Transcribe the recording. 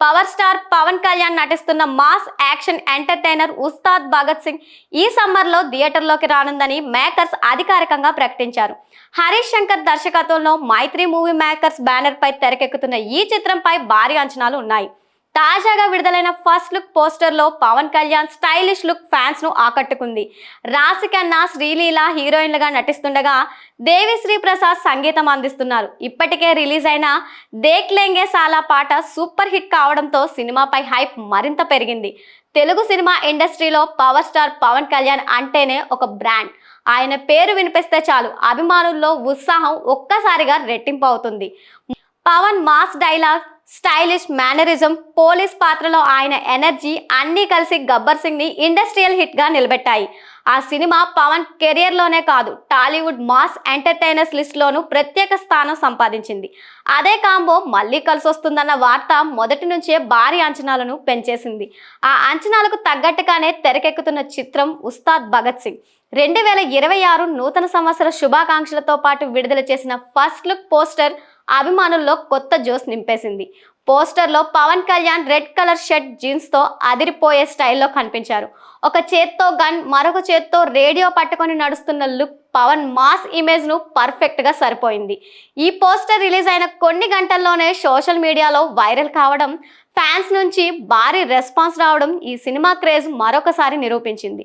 Power star Pawan Kalyan నటిస్తున్న mass action entertainer Ustaad Bhagat Singh ఈ summer లో థియేటర్లోకి రానుందని మేకర్స్ అధికారికంగా ప్రకటించారు. హరీష్ శంకర్ దర్శకత్వంలో మైత్రి మూవీ మేకర్స్ బ్యానర్ పై తెరకెక్కుతున్న ఈ చిత్రంపై భారీ అంచనాలు ఉన్నాయి. తాజాగా విడుదలైన ఫస్ట్ లుక్ పోస్టర్ లో Pawan Kalyan stylish look fans ను ఆకట్టుకుంది. రాశి ఖన్నా, శ్రీలీల హీరోయిన్లుగా నటిస్తుండగా దేవిశ్రీ ప్రసాద్ సంగీతం అందిస్తున్నారు. ఇప్పటికే రిలీజ్ అయిన దేఖ్ లేంగే సాలా పాట సూపర్ హిట్ కావడంతో సినిమాపై హైప్ మరింత పెరిగింది. తెలుగు సినిమా ఇండస్ట్రీలో పవర్ స్టార్ పవన్ కళ్యాణ్ అంటేనే ఒక బ్రాండ్. ఆయన పేరు వినిపిస్తే చాలు అభిమానుల్లో ఉత్సాహం ఒక్కసారిగా రెట్టింపు అవుతుంది. Pawan mass dialogue, stylish mannerism, police పాత్రలో ఆయన ఎనర్జీ అన్నీ కలిసి గబ్బర్ సింగ్ ని ఇండస్ట్రియల్ హిట్ గా నిలబెట్టాయి. ఆ సినిమా పవన్ కెరియర్ లోనే కాదు, టాలీవుడ్ మాస్ ఎంటర్టైనర్స్ లిస్ట్ లోనూ ప్రత్యేక స్థానం సంపాదించింది. అదే కాంబో మళ్ళీ కలిసొస్తుందన్న వార్త మొదటి నుంచే భారీ అంచనాలను పెంచేసింది. ఆ అంచనాలకు తగ్గట్టుగానే తెరకెక్కుతున్న చిత్రం ఉస్తాద్ భగత్ సింగ్. 2026 నూతన సంవత్సర శుభాకాంక్షలతో పాటు విడుదల చేసిన ఫస్ట్ లుక్ పోస్టర్ అభిమానుల్లో కొత్త జోస్ నింపేసింది. పోస్టర్లో Pawan Kalyan red colour shirt, jeans తో అదిరిపోయే స్టైల్లో కనిపించారు. ఒక చేత్తో గన్, మరొక చేత్తో రేడియో పట్టుకొని నడుస్తున్న లుక్ పవన్ మాస్ ఇమేజ్ ను పర్ఫెక్ట్ గా సరిపోయింది. ఈ పోస్టర్ రిలీజ్ అయిన కొన్ని గంటల్లోనే సోషల్ మీడియాలో వైరల్ కావడం, ఫ్యాన్స్ నుంచి భారీ రెస్పాన్స్ రావడం ఈ సినిమా క్రేజ్ మరొకసారి నిరూపించింది.